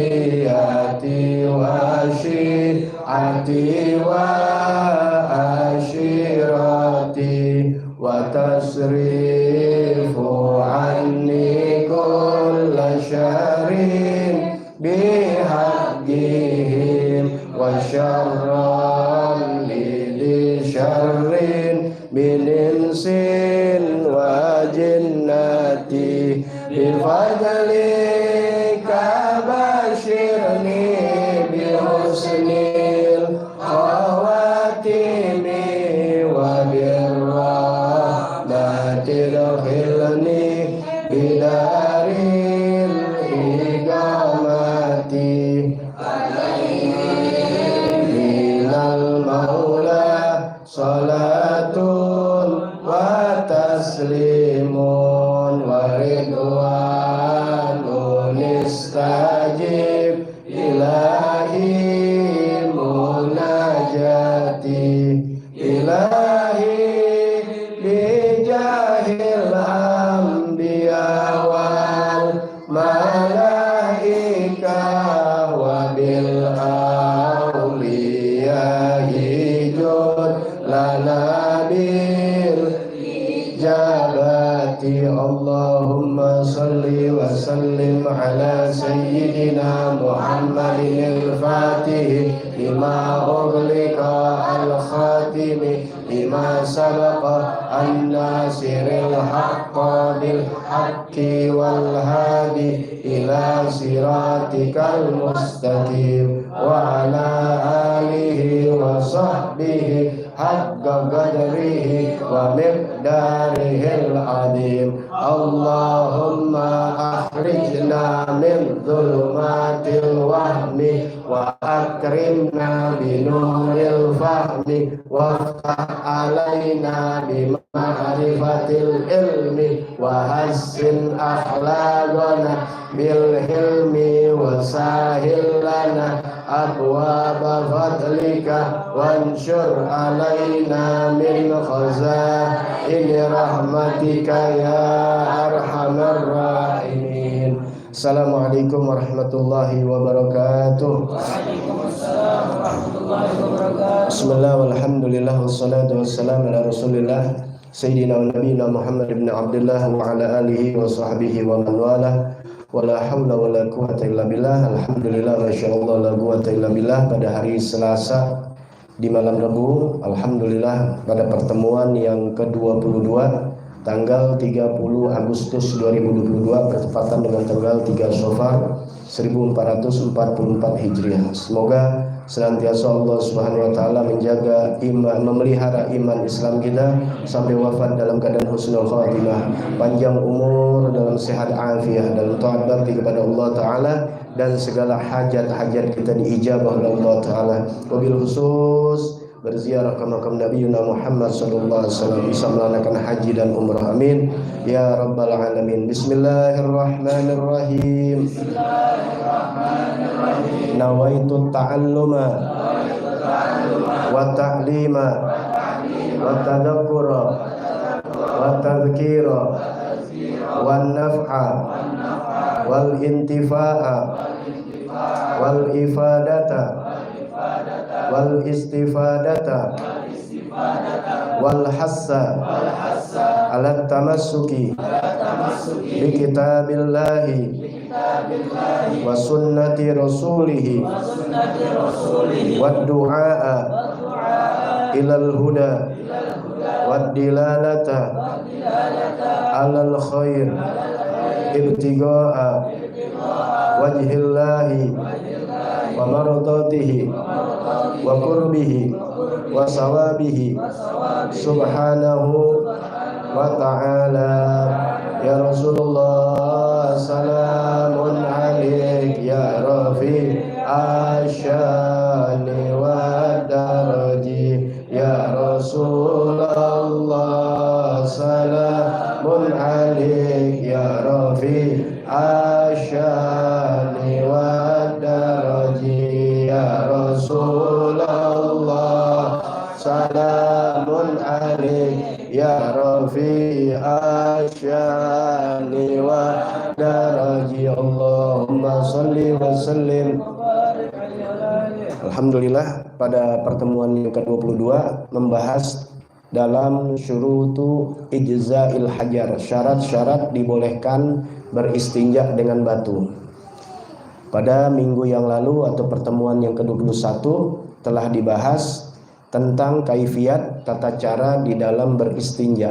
وذرياتي وشيعتي وعشيرتي وتصرف عني كل شر بحقهم وشر لذي شر من إنس وجنتي بفضلك بشرني بحسن الخواتم وبالرحمة ادخلني بدار الإقامة من المولى صلاة وتسليم ورضوان استجب إلهي مناجاتي إلهي بجاه الأنبياء والملائكة وبالأولياء جد لنا بالإجابة اللهم صل وسلم على سيدنا محمد الفاتح لما أغلق الخاتم لما سبق الناصر الحق بالحق والهادي إلى صراطك المستقيم وعلى آله وصحبه حق قدره ومقداره العظيم اللهم أخرجنا من ظلمات الوهم وأكرمنا بنور الفهم وافتح علينا بمعرفة العلم وحسن أخلاقنا بالحلم وسهل لنا أبواب فضلك وانشر علينا من خزائن رحمتك يا أرحم الراحمين. Assalamualaikum warahmatullahi wabarakatuh. Waalaikumsalam warahmatullahi wabarakatuh. Bismillah walhamdulillah wassalatu wassalamu ala rasulillah Sayyidina wa nabiyina Muhammad ibn Abdullah wa ala alihi wa sahbihi wa man walah. Wala hawla wala quwwata illa billah. Alhamdulillah masyaallah la quwwata illa billah. Pada hari Selasa di malam Rabu, alhamdulillah pada pertemuan yang ke-22 tanggal 30 Agustus 2022 bertepatan dengan tanggal 3 Syawal 1444 Hijriah. Semoga senantiasa Allah Subhanahu wa taala menjaga iman, memelihara iman Islam kita sampai wafat dalam keadaan husnul khatimah, panjang umur dalam sehat afiat, dalam taat bakti kepada Allah taala, dan segala hajat-hajat kita diijabah oleh Allah taala. Wabil khusus berziarah ke makam Nabi Muhammad sallallahu alaihi wasallam, bisa melaksanakan haji dan umrah, amin ya rabbal alamin. Bismillahirrahmanirrahim. Nawaitu ta'alluma wa ta'lima wa tadakkura wa tadhkira wa naf'a wal intifa'a wal ifadata wal istifadata wal hassa ala tamassuki bi kitabillahi wa sunnati rasulihi wa du'a ilal huda wa dilalata alal khair ibtiga'a wajhillahi wa maradatihi wa qurbihi wa sawabihi subhanahu wa ta'ala. Ya Rasulullah salamun alaik ya Rafi asyani wa daraji. Ya Rasulullah salamun alaik ya Rafi asyani wa daraji. Ya Rasulullah salamun alaik ya Rafi asyani wa daraji. Allahumma salli wa sallim. Alhamdulillah, pada pertemuan yang ke-22 membahas dalam syurutu ijza'il hajar, syarat-syarat dibolehkan beristinja dengan batu. Pada minggu yang lalu atau pertemuan yang ke-21 telah dibahas tentang kaifiat tata cara di dalam beristinja.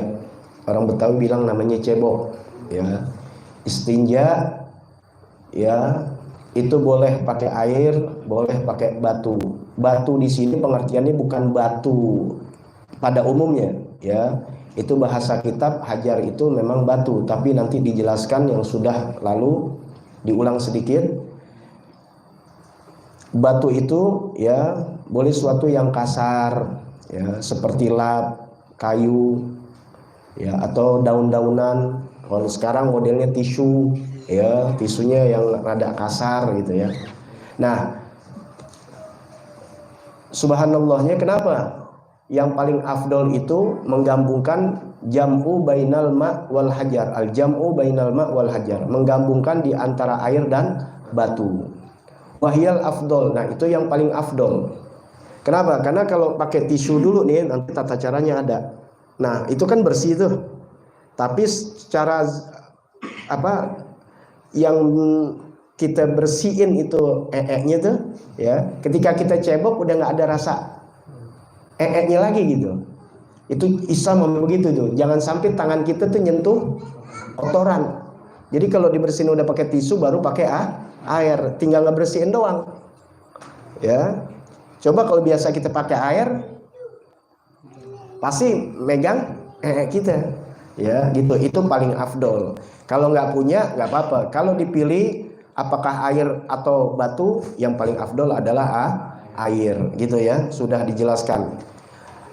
Orang Betawi bilang namanya cebok, ya. Istinja, ya, itu boleh pakai air, boleh pakai batu. Batu di sini pengertiannya bukan batu pada umumnya, ya. Itu bahasa kitab, hajar itu memang batu, tapi nanti dijelaskan yang sudah lalu, diulang sedikit. Batu itu, ya, boleh suatu yang kasar, ya, seperti lap, kayu, ya, atau daun-daunan. Kalau sekarang modelnya tisu, ya, tisunya yang rada kasar gitu, ya. Nah, subhanallahnya kenapa yang paling afdol itu menggabungkan jam'u bainal ma' wal hajar, al jam'u bainal ma' wal hajar, menggabungkan di antara air dan batu. Wahyal afdol, nah itu yang paling afdol. Kenapa? Karena kalau pakai tisu dulu nih, nanti tata caranya ada. Nah, itu kan bersih tuh. Tapi secara apa yang kita bersihin itu nya tuh, ya, ketika kita cebok udah nggak ada rasa nya lagi gitu. Itu Islam memang begitu tuh. Jangan sampai tangan kita tuh nyentuh kotoran. Jadi kalau dibersihin udah pakai tisu, baru pakai air, tinggal ngebersihin doang, ya. Coba kalau biasa kita pakai air, pasti megang kita, ya, gitu. Itu paling afdol. Kalau nggak punya nggak apa-apa. Kalau dipilih apakah air atau batu, yang paling afdol adalah air, gitu ya. Sudah dijelaskan.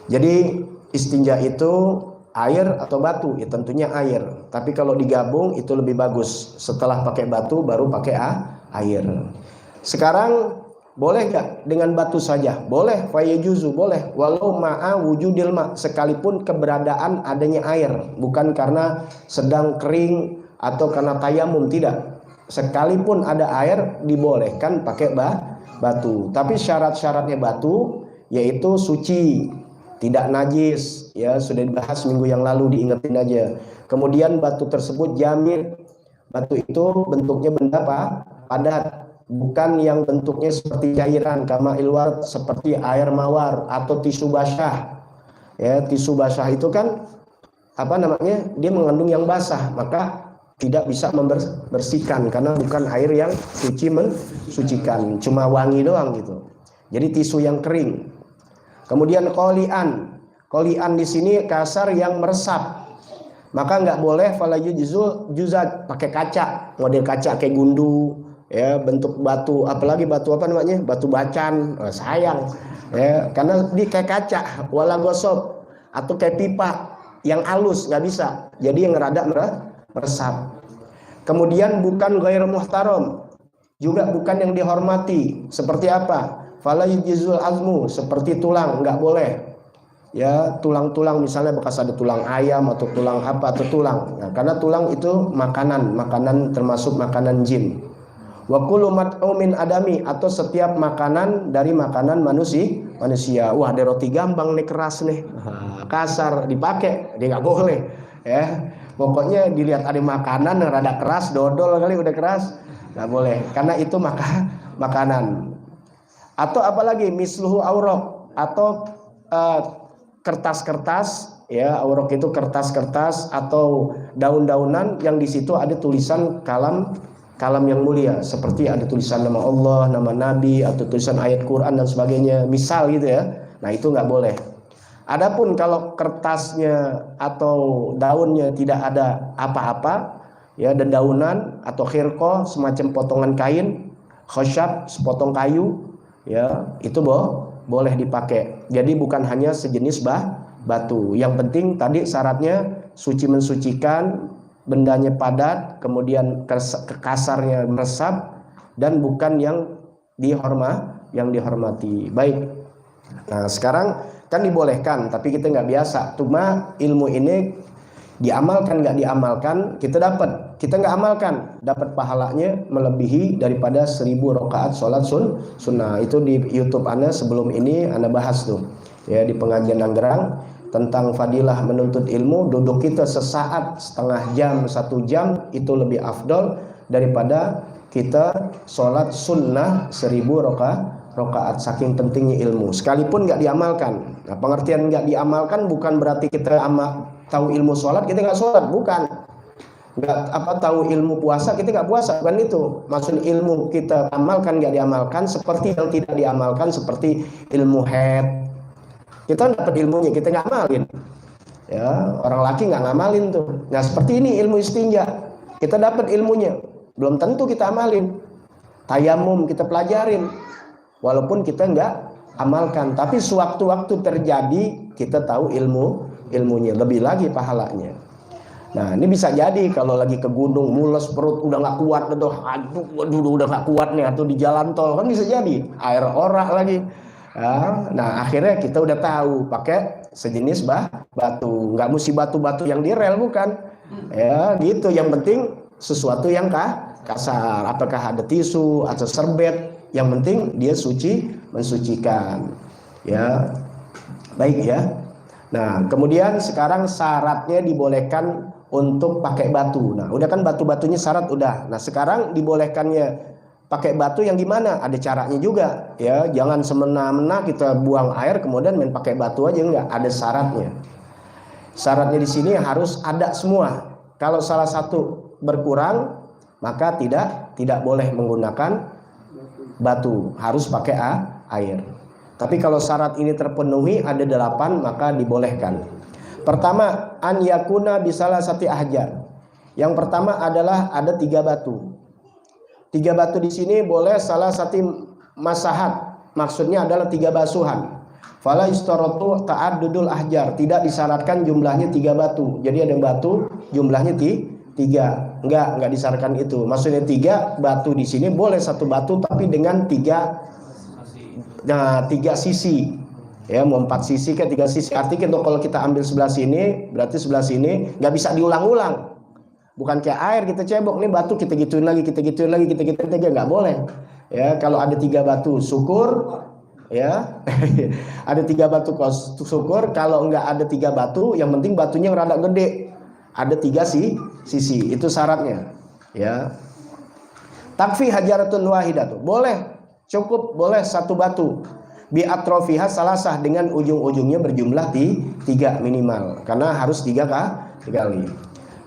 Jadi istinja itu air atau batu, ya tentunya air. Tapi kalau digabung itu lebih bagus. Setelah pakai batu baru pakai air. Sekarang boleh nggak dengan batu saja? Boleh, fayajuzu, boleh. Walau ma'a wujudil ma', sekalipun keberadaan adanya air, bukan karena sedang kering atau karena tayamum, tidak. Sekalipun ada air dibolehkan pakai batu. Tapi syarat-syaratnya batu yaitu suci, tidak najis, ya, sudah dibahas minggu yang lalu, diingetin aja. Kemudian batu tersebut jamid. Batu itu bentuknya benda padat, bukan yang bentuknya seperti cairan, kama ilwar, seperti air mawar atau tisu basah. Ya, tisu basah itu kan apa namanya? Dia mengandung yang basah, maka tidak bisa membersihkan karena bukan air yang suci mensucikan, cuma wangi doang gitu. Jadi tisu yang kering. Kemudian qolian. Qolian di sini kasar yang meresap. Maka nggak boleh juzat pakai kaca, model kaca kayak gundu, ya, bentuk batu, apalagi batu apa namanya, batu bacan, sayang, ya, karena di kayak kaca, wala gosok atau kayak pipa yang halus, nggak bisa. Jadi yang rada meresap. Kemudian bukan ghair muhtaram, juga bukan yang dihormati. Seperti apa? Fala yujizul azmu, seperti tulang, nggak boleh. Ya, tulang-tulang misalnya bekas ada tulang ayam atau tulang apa atau tulang. Nah, karena tulang itu makanan termasuk makanan jin. Wa kullu mat'umin adami, atau setiap makanan dari makanan manusia. Wah, ada roti gambang nih, keras nih, kasar, dipakai, dia nggak boleh, ya. Pokoknya dilihat ada makanan yang rada keras, dodol kali udah keras, nggak boleh, karena itu makanan. Atau apalagi misluhu aurok, atau kertas-kertas, ya, aurok itu kertas-kertas atau daun-daunan yang di situ ada tulisan kalam yang mulia, seperti ada tulisan nama Allah, nama Nabi, atau tulisan ayat Quran dan sebagainya, misal gitu ya. Nah, itu nggak boleh. Adapun kalau kertasnya atau daunnya tidak ada apa-apa, ya, dedaunan atau khirqah, semacam potongan kain, khosyab, sepotong kayu, ya, itu boleh dipakai. Jadi bukan hanya sejenis batu. Yang penting tadi syaratnya suci mensucikan, bendanya padat, kemudian kasarnya meresap, dan bukan yang dihormati. Baik. Nah, sekarang kan dibolehkan, tapi kita nggak biasa. Cuma ilmu ini Diamalkan nggak diamalkan kita dapat, kita nggak amalkan dapat pahalanya melebihi daripada 1000 rakaat sholat sunnah. Itu di YouTube Anda sebelum ini Anda bahas tuh ya di pengajian Nanggerang tentang fadilah menuntut ilmu. Duduk kita sesaat, setengah jam, 1 jam itu lebih afdol daripada kita sholat sunnah 1000 rakaat. Saking pentingnya ilmu sekalipun nggak diamalkan. Nah, pengertian nggak diamalkan bukan berarti kita tahu ilmu sholat kita nggak sholat, bukan. Nggak tahu ilmu puasa kita nggak puasa, bukan itu. Maksud ilmu kita amalkan nggak diamalkan seperti yang tidak diamalkan seperti ilmu head. Kita dapat ilmunya kita nggak amalin. Ya, orang laki nggak ngamalin tuh. Nah seperti ini ilmu istinja, kita dapat ilmunya, belum tentu kita amalin. Tayamum kita pelajarin, walaupun kita nggak amalkan, tapi sewaktu-waktu terjadi kita tahu ilmunya, lebih lagi pahalanya. Nah ini bisa jadi kalau lagi ke gunung mules perut udah nggak kuat, aduh udah nggak kuat nih, atau di jalan tol kan bisa jadi air orak lagi. Nah akhirnya kita udah tahu pakai sejenis batu, nggak mesti batu-batu yang di rel, bukan ya gitu. Yang penting sesuatu yang kasar, apakah ada tisu atau serbet, yang penting dia mensucikan ya. Baik ya. Nah kemudian sekarang syaratnya dibolehkan untuk pakai batu. Nah udah kan batu-batunya syarat udah. Nah sekarang dibolehkannya pakai batu yang gimana? Ada caranya juga ya. Jangan semena-mena kita buang air kemudian main pakai batu aja, enggak. Ada syaratnya. Syaratnya di sini harus ada semua. Kalau salah satu berkurang maka tidak boleh menggunakan batu, harus pakai air. Tapi kalau syarat ini terpenuhi ada 8 maka dibolehkan. Pertama, an yakuna bisalah sati ahjar. Yang pertama adalah ada 3 batu. 3 batu di sini boleh salah satu masahat, maksudnya adalah 3 basuhan. Fala istaratu ta'addudul ahjar, tidak disyaratkan jumlahnya 3 batu. Jadi ada batu jumlahnya 3. Enggak disyaratkan itu. Maksudnya 3 batu di sini boleh 1 batu tapi dengan 3 sisi. Ya, mau 4 sisi ke 3 sisi. Artinya kalau kita ambil sebelah sini, berarti sebelah sini nggak bisa diulang-ulang. Bukan kayak air kita cebok nih batu kita gituin lagi, nggak boleh. Ya, kalau ada 3 batu syukur ya. Ada 3 batu syukur. Kalau nggak ada 3 batu, yang penting batunya rada gede. Ada 3 sisi, itu syaratnya. Ya. Takfi hajaratun wahidah tuh. Boleh, cukup boleh 1 batu. Bi atrofiha salasah dengan ujung-ujungnya berjumlah 3 minimal. Karena harus 3 kali.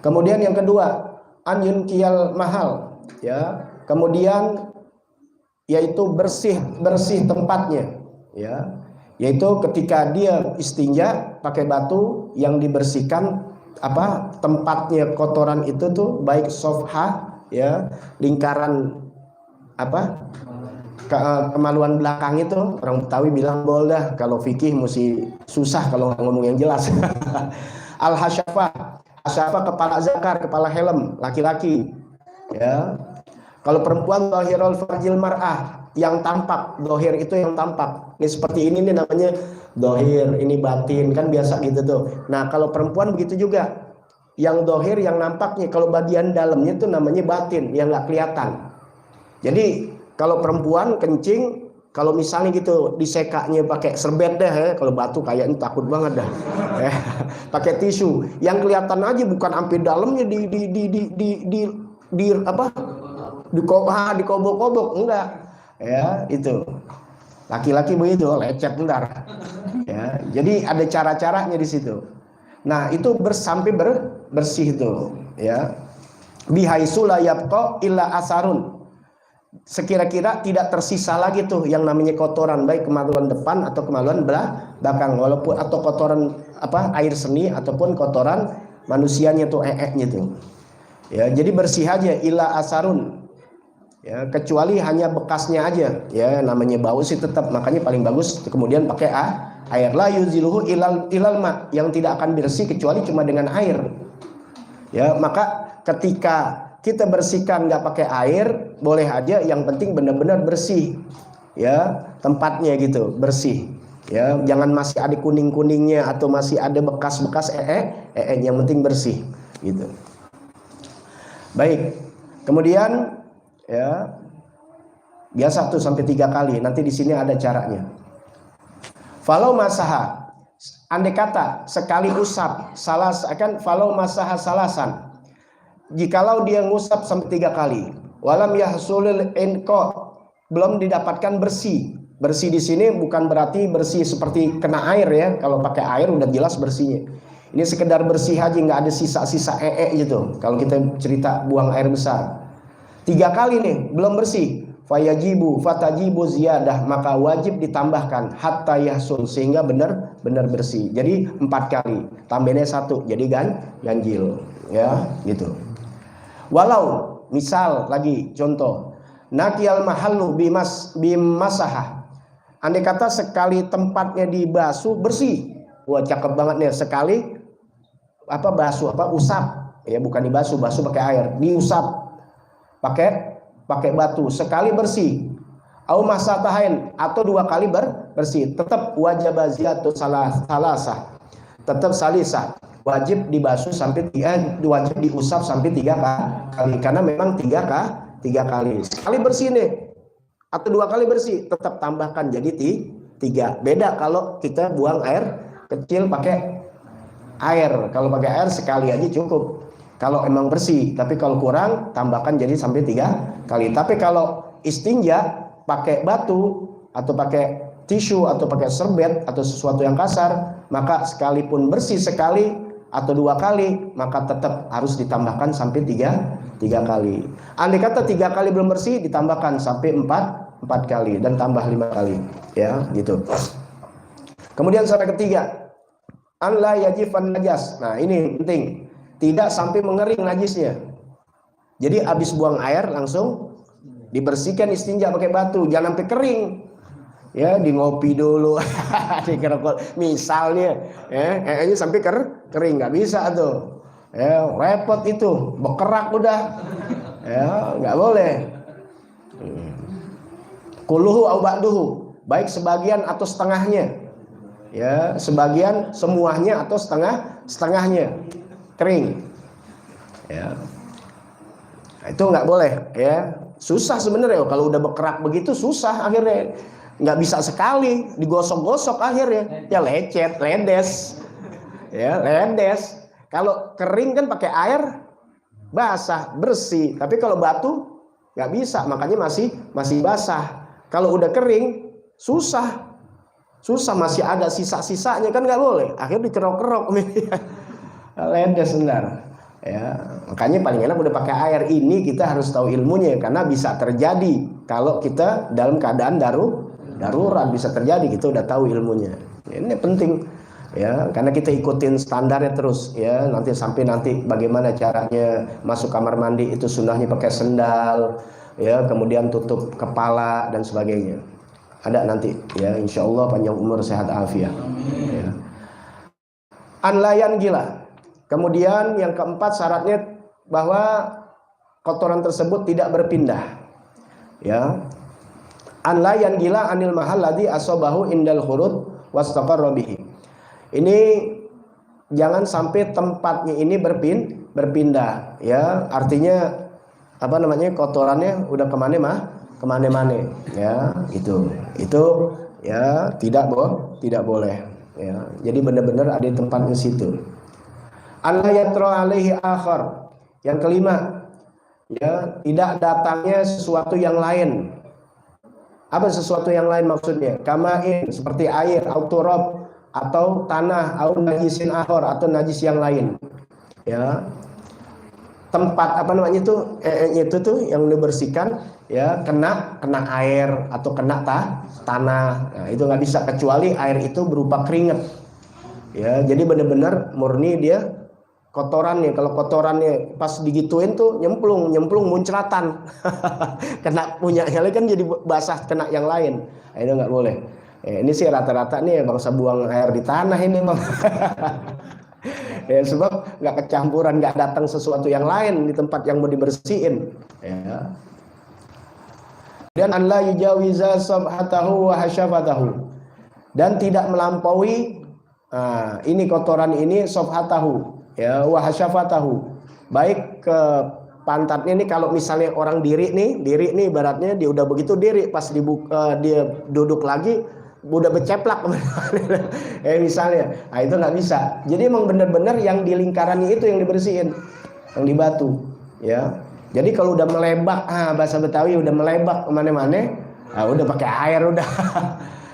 Kemudian yang kedua, an yunkiyal mahal, ya. Kemudian yaitu bersih tempatnya, ya. Yaitu ketika dia istinja pakai batu yang dibersihkan tempatnya kotoran itu tuh baik sofha ya, lingkaran kemaluan belakang itu, orang Betawi bilang boldah, kalau fikih mesti susah kalau ngomong yang jelas. Al hasyafah kepala zakar, kepala helm laki-laki ya. Kalau perempuan dohirul farjil mar'ah, yang tampak, dohir itu yang tampak. Ini seperti ini nih namanya dohir, ini batin, kan biasa gitu tuh. Nah kalau perempuan begitu juga, yang dohir yang nampaknya, kalau bagian dalamnya itu namanya batin, yang nggak kelihatan. Jadi kalau perempuan kencing, kalau misalnya gitu disekaknya pakai serbet deh ya. Kalau batu kayaknya takut banget dah. Pakai tisu, yang kelihatan aja bukan sampai dalamnya dikobok-kobok, enggak. Ya, itu. Laki-laki begitu, lecet ntar. Ya, jadi ada cara-caranya di situ. Nah, itu sampai bersih itu, ya. Bihaitsu la yabqa illa asarun. Sekira-kira tidak tersisa lagi tuh yang namanya kotoran, baik kemaluan depan atau kemaluan belakang, walaupun atau kotoran air seni ataupun kotoran manusianya tuh tuh. Ya, jadi bersih aja illa asarun. Ya, kecuali hanya bekasnya aja. Ya, namanya bau sih tetap, makanya paling bagus kemudian pakai air. La yuziluhu ilal ma, yang tidak akan bersih kecuali cuma dengan air. Ya, maka ketika kita bersihkan nggak pakai air, boleh aja, yang penting benar-benar bersih. Ya, tempatnya gitu, bersih. Ya, jangan masih ada kuning-kuningnya atau masih ada bekas-bekas yang penting bersih gitu. Baik. Kemudian ya biasa tuh sampai 3 kali. Nanti di sini ada caranya. Falau masaha, andai kata sekali usap falau masaha salasan. Jikalau dia ngusap sampai 3 kali, walam yahsulil inqa, belum didapatkan bersih. Bersih di sini bukan berarti bersih seperti kena air ya. Kalau pakai air udah jelas bersihnya. Ini sekedar bersih aja, nggak ada sisa-sisa gitu. Kalau kita cerita buang air besar, 3 kali nih belum bersih, fatajibu ziyadah, maka wajib ditambahkan hatta yahsul, sehingga benar-benar bersih. Jadi 4 kali, tambahnya 1 jadi ganjil ya gitu. Walau misal lagi contoh, nakiyal mahallu bimasahah, andai kata sekali tempatnya dibasuh bersih. Wah cakep banget nih, sekali usap ya, bukan dibasuh, basuh pakai air, diusap pakai batu, sekali bersih. Au masatahain, atau 2 kali bersih, tetap wajib ziyatu salasah, tetap salisah, wajib dibasuh sampai wajib diusap sampai 3 kali, karena memang 3 kali. Sekali bersih nih atau 2 kali bersih, tetap tambahkan jadi 3. Beda kalau kita buang air kecil pakai air. Kalau pakai air sekali aja cukup kalau emang bersih, tapi kalau kurang tambahkan jadi sampai 3 kali. Tapi kalau istinja pakai batu atau pakai tisu atau pakai serbet atau sesuatu yang kasar, maka sekalipun bersih sekali atau 2 kali, maka tetap harus ditambahkan sampai 3 kali. Andai kata 3 kali belum bersih, ditambahkan sampai 4 kali dan tambah 5 kali ya gitu. Kemudian syarat ketiga, an la yajifan najas. Nah ini penting, tidak sampai mengering najisnya. Jadi habis buang air langsung dibersihkan istinja pakai batu, jangan sampai kering. Ya, di ngopi dulu, di kerokok misalnya, ini sampai kering, nggak bisa tuh. Ya, repot itu, bekerak udah. Ya, nggak boleh. Kuluhu au ba'duhu, baik sebagian atau setengahnya. Ya, sebagian, semuanya atau setengahnya kering. Ya. Nah, itu nggak boleh ya. Susah sebenarnya kalau udah bekerak begitu, susah akhirnya. Nggak bisa sekali, digosok-gosok akhirnya. Ya lecet, ledes. Ya, ledes. Kalau kering kan pakai air basah, bersih. Tapi kalau batu nggak bisa, makanya masih basah. Kalau udah kering susah masih ada sisa-sisanya kan nggak boleh. Akhirnya dikerok-kerok ledes benar. Ya, makanya paling enak udah pakai air. Ini kita harus tahu ilmunya, karena bisa terjadi kalau kita dalam keadaan darurat, bisa terjadi, kita udah tahu ilmunya. Ini penting ya, karena kita ikutin standarnya terus ya. Nanti bagaimana caranya masuk kamar mandi itu sunnahnya pakai sendal ya, kemudian tutup kepala dan sebagainya. Ada nanti ya, insyaallah panjang umur sehat afiat ya. Anlayan gila. Kemudian yang keempat syaratnya bahwa kotoran tersebut tidak berpindah ya. Anlayan gila anil mahal ladzi asabahu indal khurud wastaqarra bihi. Ini jangan sampai tempatnya ini berpindah ya, artinya kotorannya udah kemana-mana ya, itu ya tidak boleh ya. Jadi benar-benar ada tempatnya situ. Allah yatra alaihi akhar. Yang kelima ya, tidak datangnya sesuatu yang lain. Apa sesuatu yang lain maksudnya? Kamain, seperti air, auturab, atau tanah, au najisin akhar, atau najis yang lain ya. Tempat itu tuh yang dibersihkan ya, kena air atau kena tanah. Nah, itu nggak bisa, kecuali air itu berupa keringat ya. Jadi benar-benar murni dia kotorannya. Kalau kotorannya pas digituin tuh nyemplung muncratan kena punyanya kan jadi basah, kena yang lain. Nah, itu nggak boleh. Ini sih rata-rata nih bangsa buang air di tanah ini bang. Ya, sebab nggak kecampuran, nggak datang sesuatu yang lain di tempat yang mau dibersihin ya. Dan an la yujawiza sabhatahu wa hasyafatahu, dan tidak melampaui ini kotoran ini sofhatahu ya wa hasyafatahu, baik ke pantatnya nih. Kalau misalnya orang diri nih ibaratnya dia udah begitu diri, pas dibuka dia duduk lagi udah berceplak misalnya, nah itu nggak bisa. Jadi emang benar-benar yang di lingkarannya itu yang dibersihin, yang di batu ya. Jadi kalau udah melebak, bahasa Betawi udah melebak kemana-mana, udah pakai air udah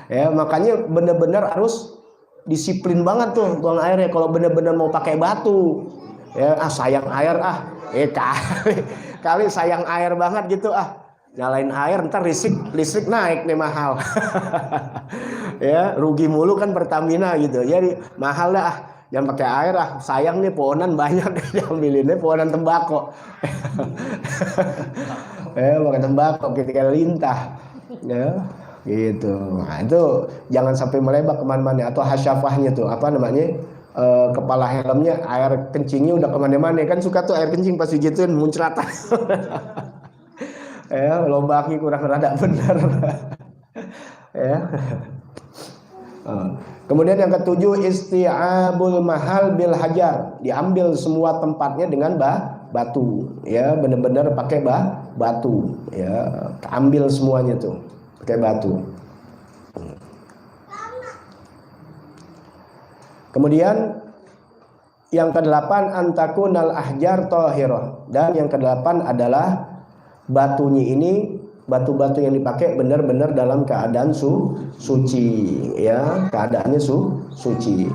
ya. Makanya benar-benar harus disiplin banget tuh buang airnya. Kalau benar-benar mau pakai batu ya, sayang air kali sayang air banget gitu, nyalain air ntar listrik naik nih mahal ya, rugi mulu kan Pertamina gitu. Jadi mahal dah, jangan pakai air sayang nih pohonan banyak diambilinnya pohonan tembakau pakai tembakau ketika lintah ya gitu. Nah itu jangan sampai melebak kemana-mana. Atau hasyafahnya tuh apa namanya, kepala helmnya air kencingnya udah kemana-mana, kan suka tuh air kencing pas digituin muncrat ya, lobaknya kurang rada bener ya. Kemudian yang ketujuh, isti'abul mahal bil hajar, diambil semua tempatnya dengan batu ya, benar-benar pakai batu ya, ambil semuanya tuh pakai batu. Kemudian yang kedelapan, antakunal ahjar tahirah, dan yang kedelapan adalah batunya ini, batu-batu yang dipakai benar-benar dalam keadaan suci ya, keadaannya suci.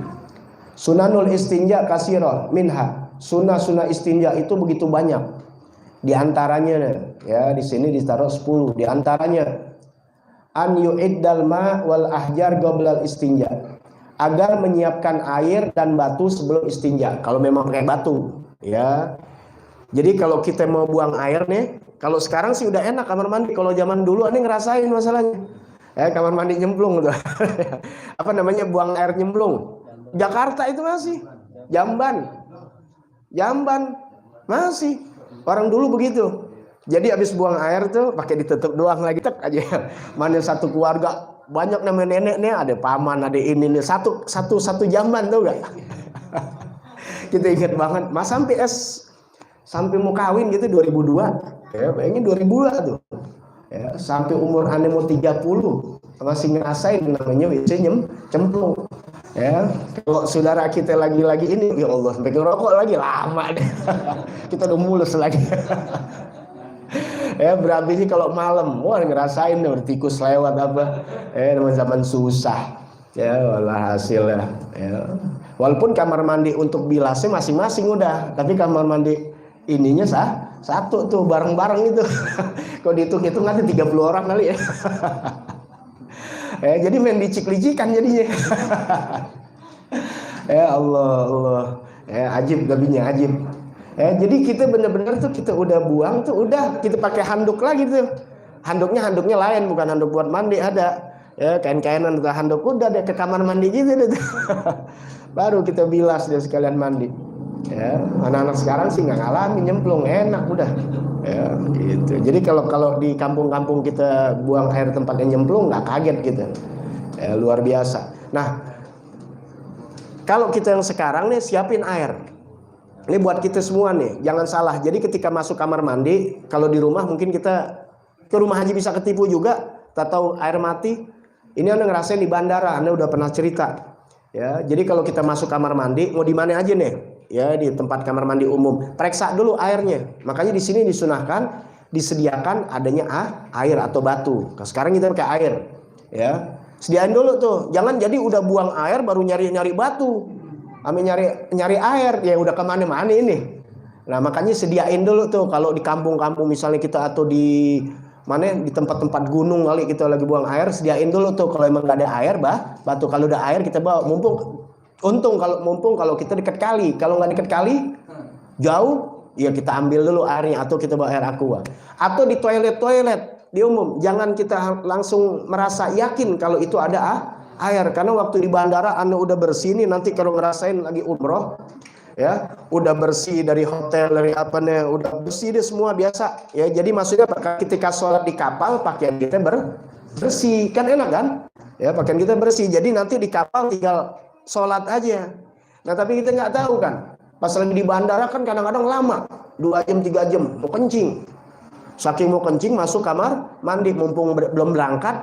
Sunanul istinja kasirah minha, sunnah-sunnah istinja itu begitu banyak. Di antaranya ya, di sini ditaruh 10. Di antaranya an yu'iddal ma wal ahjar qoblal istinja, agar menyiapkan air dan batu sebelum istinja kalau memang pakai batu ya. Jadi kalau kita mau buang air nih, kalau sekarang sih udah enak kamar mandi. Kalau zaman dulu aneh ngerasain masalahnya kamar mandi nyemplung tuh apa namanya, buang air nyemplung. Jakarta itu masih, Jamban masih, orang dulu begitu. Jadi habis buang air tuh pakai ditutup doang lagi, tek aja. Mana satu keluarga banyak namanya nenek nih, ada paman, ada ini nih, satu Jamban tuh gak kita ingat banget mas, sampai mau kawin gitu 2002 ya, bayangin 2002 tuh ya, sampai umur aneh mau 30 masih ngerasain namanya WC cemplung ya. Kalau saudara kita lagi ini, ya Allah, sampai ngerokok lagi lama deh kita udah mulus lagi ya. Berarti sih kalau malam wah ngerasain udah tikus lewat apa zaman susah ya, walah hasil ya. Walaupun kamar mandi untuk bilasnya masing-masing udah, tapi kamar mandi ininya satu tuh bareng-bareng itu kalau dihitung-hitung nanti 30 orang kali ya jadi main licik-licikan jadinya ya Allah ajib gabinya ajib. Jadi kita benar-benar tuh kita udah buang tuh udah kita pakai handuk lagi tuh, handuknya lain, bukan handuk buat mandi, ada ya kain-kainan atau handuk, udah deh ke kamar mandi gitu deh baru kita bilas dia sekalian mandi ya. Anak-anak sekarang sih nggak ngalamin nyemplung, enak udah ya gitu. Jadi kalau di kampung-kampung kita buang air tempatnya nyemplung nggak kaget gitu ya, luar biasa. Nah kalau kita yang sekarang nih siapin air. Ini buat kita semua nih, jangan salah. Jadi ketika masuk kamar mandi, kalau di rumah mungkin kita ke rumah haji bisa ketipu juga, tak tahu air mati. Ini Anda ngerasain di bandara, Anda udah pernah cerita. Ya, jadi kalau kita masuk kamar mandi, mau di mana aja nih? Ya, di tempat kamar mandi umum, periksa dulu airnya. Makanya di sini disunahkan, disediakan adanya air atau batu. Nah, sekarang kita pakai air. Ya, sediain dulu tuh. Jangan jadi udah buang air baru nyari batu. Nyari air ya udah kemana-mana ini. Nah makanya sediain dulu tuh kalau di kampung-kampung misalnya kita, atau di mana di tempat-tempat gunung kali kita lagi buang air, sediain dulu tuh kalau emang nggak ada air batu. Kalau udah air kita bawa, mumpung kalau kita dekat kali. Kalau nggak dekat kali jauh ya kita ambil dulu airnya, atau kita bawa air aqua. Atau di toilet di umum jangan kita langsung merasa yakin kalau itu ada air, karena waktu di bandara Anda udah bersih nih, nanti kalau ngerasain lagi umroh ya, udah bersih dari hotel, dari apanya, udah bersih deh semua biasa ya. Jadi maksudnya ketika sholat di kapal pakaian kita bersih kan, enak kan Ya, pakaian kita bersih. Jadi nanti di kapal tinggal sholat aja. Nah, tapi kita nggak tahu kan. Pas lagi di bandara kan kadang-kadang lama, 2 jam 3 jam mau kencing. Saking mau kencing masuk kamar mandi, mumpung belum berangkat,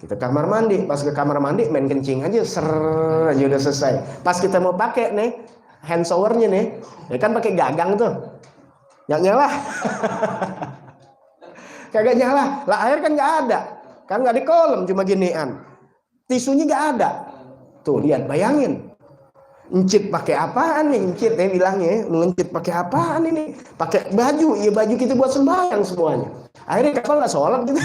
kita kamar mandi. Pas ke kamar mandi main kencing aja, aja udah selesai. Pas kita mau pakai nih hand showernya nih, ya kan pakai gagang tuh, nggak nyala. Kagak nyala. Lah air kan nggak ada, kan nggak di kolam, cuma ginian. Tisunya nggak ada. Tuh lihat, bayangin. Encit pakai apaan nih? Encit bilangnya, ngencit pakai apaan ini? Pakai baju, iya baju kita buat sembahyang semuanya. Akhirnya kapal nggak sholat gitu.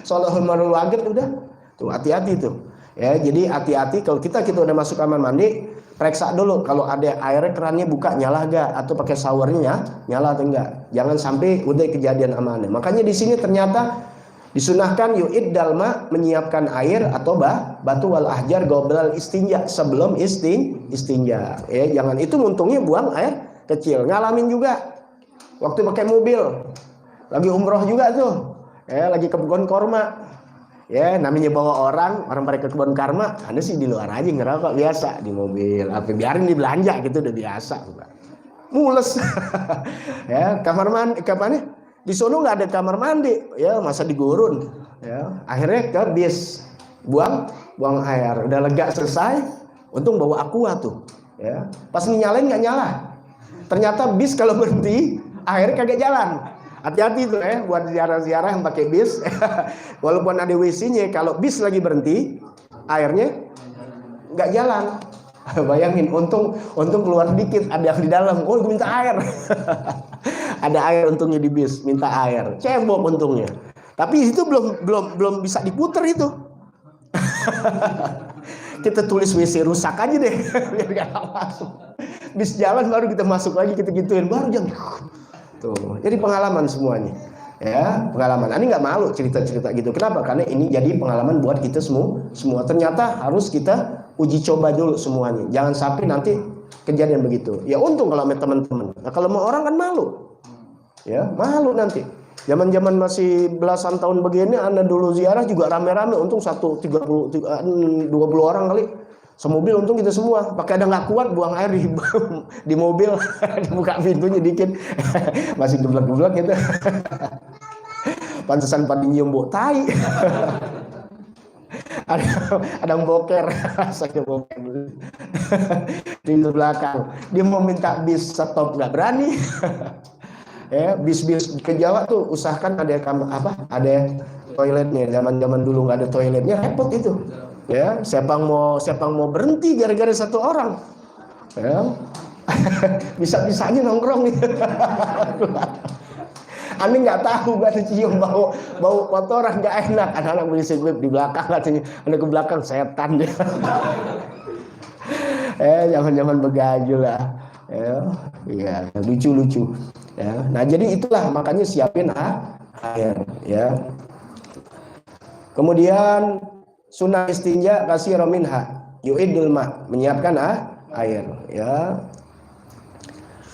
Sholat marul wajib udah. Tuh hati-hati tuh. Ya, jadi hati-hati kalau kita udah masuk kamar mandi, periksa dulu kalau ada air kerannya buka nyala gak, atau pakai showernya nyala atau enggak. Jangan sampai udah kejadian amanah. Makanya di sini ternyata disunahkan yu'id dalma, menyiapkan air atau batu wal ahjar goblal istinja, sebelum istinja. Ya, jangan itu untungnya buang air kecil. Ngalamin juga waktu pakai mobil, lagi umroh juga tuh, ya lagi ke kebun korma, ya namanya bawa orang pada ke kebun karma, Anda sih di luar aja ngerokok biasa, di mobil, apa biarin dibelanja gitu udah biasa, mules. Ya kamar mandi kapannya? Di sono nggak ada kamar mandi, ya masa di gurun, ya akhirnya ke bis, buang air, udah lega selesai, untung bawa aqua tuh, ya pas nyalain nggak nyala, ternyata bis kalau berhenti air kagak jalan. Hati-hati tuh ya buat ziarah-ziarah yang pakai bis, walaupun ada WC-nya, kalau bis lagi berhenti airnya nggak jalan. Bayangin, untung keluar dikit, ada yang di dalam, oh gue minta air. Ada air untungnya di bis, minta air, cebok untungnya. Tapi itu belum bisa diputer itu. Kita tulis WC rusak aja deh, biar gak masuk. Bis jalan baru kita masuk lagi, kita gituin baru jam. Tuh, jadi pengalaman semuanya. Ya, pengalaman. Ini nggak malu cerita-cerita gitu. Kenapa? Karena ini jadi pengalaman buat kita semua. Ternyata harus kita uji coba dulu semuanya. Jangan sampai nanti kejadian begitu. Ya untung kalau sama teman-teman. Nah, kalau mau orang kan malu. Ya, malu nanti. Zaman-zaman masih belasan tahun begini, Anda dulu ziarah juga rame-rame. Untung 20 orang kali. Semobil untung kita semua. Pakai ada nggak kuat buang air di mobil, dibuka pintunya dikit. Masih geblek-geblek gitu. Pantesan pada nyium bau tai. ada yang boker, saya boker di belakang. Dia mau minta bis stop nggak berani. Ya, bis ke Jawa tuh usahakan ada toiletnya. Zaman dulu nggak ada toiletnya, repot itu. Ya, siapa mau berhenti gara-gara satu orang. Ya. Bisa-bisanya nongkrong gitu. Anda nggak tahu, gak ada cium bau kotoran nggak enak. Anak-anak berisik di belakang katanya, Anda ke belakang setan dia. Zaman-zaman begaju lah. Ya, lucu-lucu. Ya, nah jadi itulah makanya siapin air. Ya. Kemudian sunnah istinja kasira minha yu'idul ma, menyiapkan air. Ya.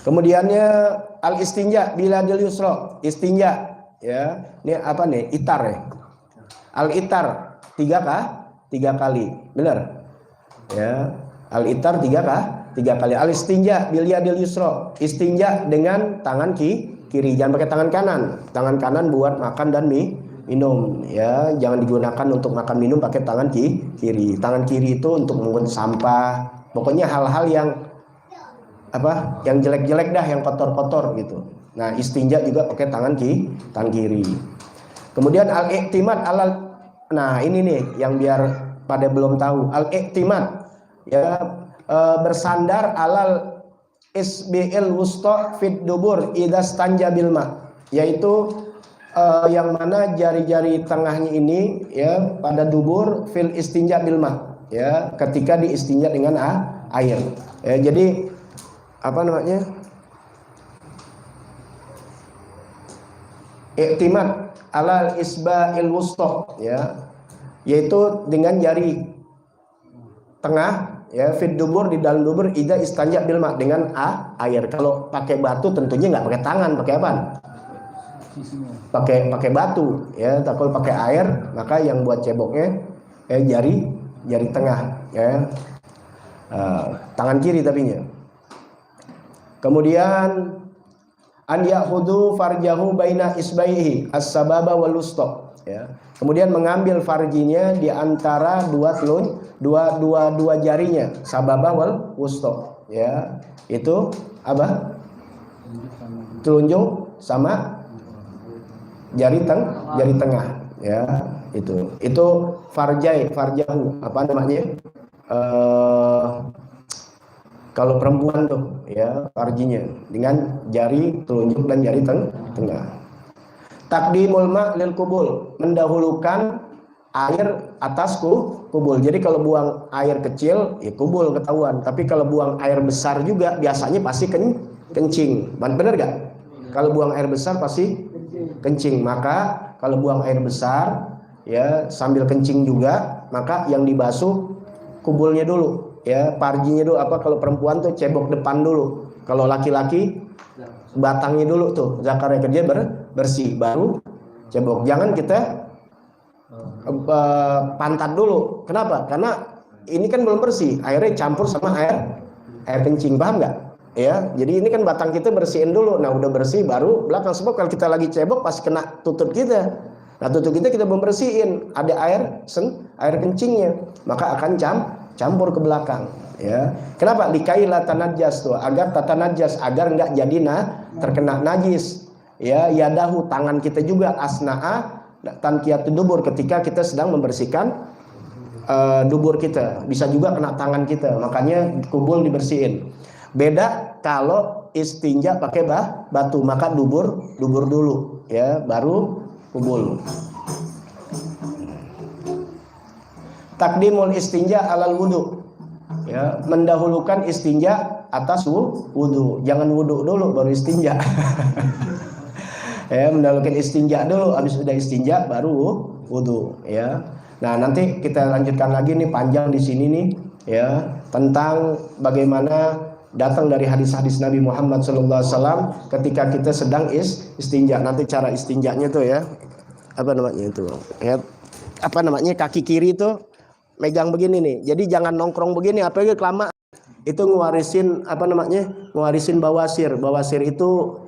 Kemudiannya al istinja bila dil yusra, istinja ya. Ini apa nih? Itar ya. Al itar 3 kali. Benar? Ya. Al itar 3 kali. Al istinja bil yadil yusra, istinja dengan tangan kiri, jangan pakai tangan kanan. Tangan kanan buat makan dan minum ya, jangan digunakan untuk makan minum, pakai tangan kiri. Tangan kiri itu untuk mengumpulkan sampah. Pokoknya hal-hal yang jelek-jelek dah, yang kotor-kotor gitu. Nah, istinja juga pakai tangan kiri. Kemudian al-i'timad alal, nah ini nih yang biar pada belum tahu. Al-i'timad ya, bersandar alal isbi'il wusta fid dubur idza stanja bil ma, yaitu yang mana jari-jari tengahnya ini ya pada dubur fil istinja bil ma, ya ketika diistinja dengan air. Ya, jadi apa namanya? I'timad alal isba'il wusta, ya, yaitu dengan jari tengah ya fit dubur, di dalam dubur idza istanja bil ma, dengan air. Kalau pakai batu tentunya nggak pakai tangan, pakai apa? Pakai batu ya. Tapi kalau pakai air maka yang buat ceboknya jari tengah, ya. Tangan kiri tapinya. Kemudian an ya'khudhu farjahu baina isbaihi as-sababa wal wusta, ya. Kemudian mengambil farjinya di antara dua jarinya, sababa wal wusta, ya. Itu apa? Telunjuk sama jari tengah, ya. Itu farjahu, apa namanya? Kalau perempuan tuh, ya, farjinya dengan jari telunjuk dan jari tengah. Taqdimul ma' lil kubul, mendahulukan air atas kubul. Jadi kalau buang air kecil, ya kubul ketahuan. Tapi kalau buang air besar juga biasanya pasti kencing. Benar gak? Kalau buang air besar pasti kencing. Maka kalau buang air besar, ya, sambil kencing juga, maka yang dibasuh kubulnya dulu, ya, parjinya dulu. Apa kalau perempuan tuh cebok depan dulu. Kalau laki-laki batangnya dulu tuh, zakarnya kerja bersih, baru cebok. Jangan kita pantat dulu. Kenapa? Karena ini kan belum bersih, airnya campur sama air kencing, paham nggak? Ya, jadi ini kan batang kita bersihin dulu. Nah, udah bersih baru belakang. Sebab kalau kita lagi cebok pasti kena tutut kita. Nah, tutut kita belum bersihin, ada air kencingnya, maka akan campur ke belakang, ya. Kenapa? Likaila tanajjas tuh, agar tatanajjas, agar enggak jadi terkena najis, ya. Yadahu, tangan kita juga, asna'a tanqiyatud dubur, ketika kita sedang membersihkan dubur kita, bisa juga kena tangan kita, makanya kubul dibersihin. Beda kalau istinja pakai batu, maka dubur dulu, ya, baru kubul. Takdimul istinja alal wudu, ya, mendahulukan istinja atas wudu. Jangan wudu dulu baru istinja. Ya, mendahulukan istinja dulu, habis udah istinja baru wudu, ya. Nah, nanti kita lanjutkan lagi nih, panjang di sini nih, ya, tentang bagaimana datang dari hadis-hadis Nabi Muhammad SAW ketika kita sedang istinja. Nanti cara istinjanya tuh, ya, apa namanya itu, ya, apa namanya, kaki kiri itu megang begini nih. Jadi jangan nongkrong begini, apalagi kelamaan. Itu ngewarisin apa namanya? Ngewarisin bawasir. Bawasir itu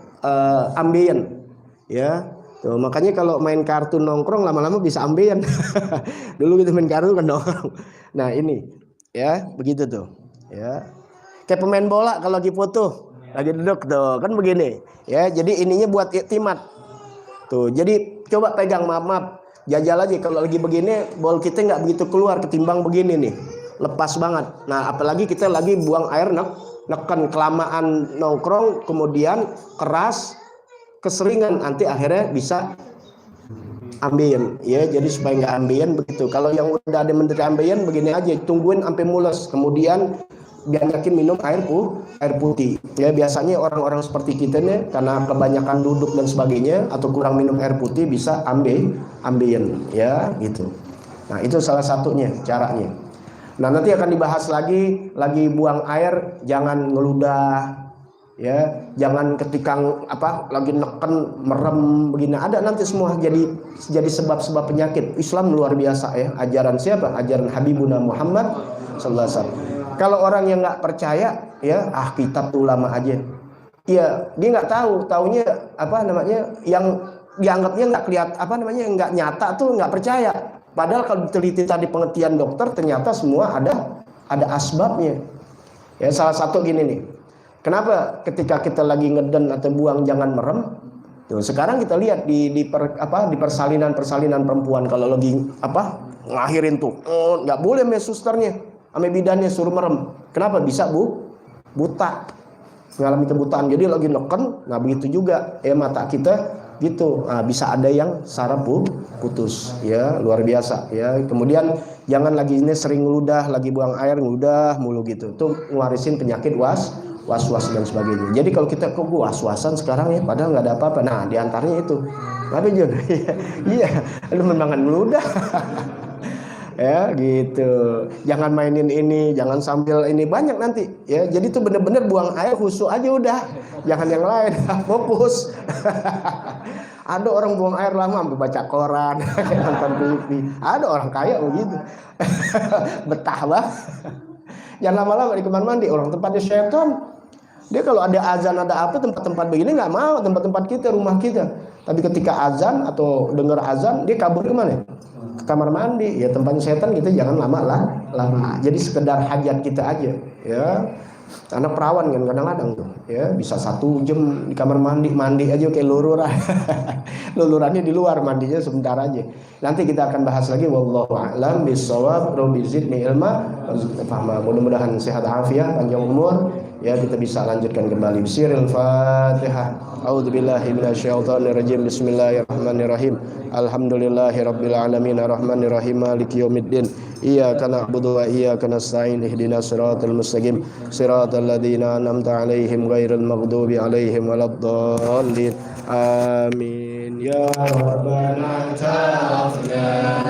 ambeien, ya. Tuh, makanya kalau main kartu nongkrong lama-lama bisa ambeien. Dulu kita main kartu kan nongkrong. Nah, ini, ya, begitu tuh, ya. Kayak pemain bola kalau lagi foto, lagi duduk tuh, kan begini, ya. Jadi ininya buat iktimat. Tuh, jadi coba pegang, maaf. Jajal aja kalau lagi begini, bol kita nggak begitu keluar ketimbang begini nih, lepas banget. Nah, apalagi kita lagi buang air neken kelamaan nongkrong, kemudian keras, keseringan, nanti akhirnya bisa ambien, ya. Jadi supaya nggak ambien begitu. Kalau yang udah ada menderita ambien, begini aja, tungguin sampai mules, kemudian banyakin minum air putih, ya. Biasanya orang-orang seperti kita nih, karena kebanyakan duduk dan sebagainya atau kurang minum air putih, bisa ambien, ya, gitu. Nah, itu salah satunya caranya. Nah, nanti akan dibahas lagi buang air jangan ngeludah, ya, jangan ketika lagi neken merem begini, ada nanti semua jadi sebab-sebab penyakit. Islam luar biasa, ya. Ajaran siapa? Ajaran Habibuna Muhammad sallallahu alaihi wasallam. Kalau orang yang nggak percaya, ya, kitab ulama aja, ya, dia nggak taunya apa namanya, yang dianggapnya nggak kelihatan, nggak nyata tuh nggak percaya. Padahal kalau diteliti tadi pengertian dokter, ternyata semua ada asbabnya. Ya, salah satu gini nih, kenapa ketika kita lagi ngeden atau buang jangan merem? Tuh, sekarang kita lihat di persalinan perempuan, kalau lagi ngakhirin tuh, nggak boleh sama susternya, sama bidannya suruh merem. Kenapa? Bisa buta, mengalami kebutaan. Jadi lagi neken, nah begitu juga, ya, mata kita gitu, nah, bisa ada yang saraf putus, ya, luar biasa, ya. Kemudian jangan lagi ini sering ngeludah, lagi buang air ngeludah mulu gitu, tuh ngwarisin penyakit was-was dan sebagainya. Jadi kalau kita kok was-wasan sekarang, ya, padahal nggak ada apa-apa. Nah, diantaranya itu, apa Jun? Iya, lu memang ngeludah. Ya, gitu. Jangan mainin ini, jangan sambil ini, banyak nanti, ya. Jadi tuh bener-bener buang air khusyuk aja udah, jangan yang lain, fokus. Ada orang buang air lama sampai baca koran, nonton TV. Ada orang kaya begitu. Betah banget. Jangan lama-lama di kamar mandi, orang tempatnya setan. Dia kalau ada azan ada apa tempat-tempat begini nggak mau, tempat-tempat kita, rumah kita. Tapi ketika azan atau dengar azan, dia kabur kemana? Ke kamar mandi. Ya tempatnya setan, kita jangan lama. Jadi sekedar hajat kita aja, ya. Karena perawan kan kadang-kadang tuh, ya bisa 1 jam di kamar mandi aja kayak luluran. Lulurannya di luar, mandinya sebentar aja. Nanti kita akan bahas lagi. Wallahu a'lam bishawab. Rabbi zidni ilma. Mudah-mudahan sehat afiat, panjang umur. Ya kita bisa lanjutkan kembali. Bismillahirrahmanirrahim. A'udzubillahi minasyaitonirrajim. Bismillahirrahmanirrahim. Alhamdulillahirabbil alamin arrahmanirrahim maliki yaumiddin. Iyyaka na'budu wa iyyaka nasta'in ihdinas siratal mustaqim siratal ladzina an'amta 'alaihim ghairil maghdubi 'alaihim waladdallin. Amin ya rabbana ta'ala.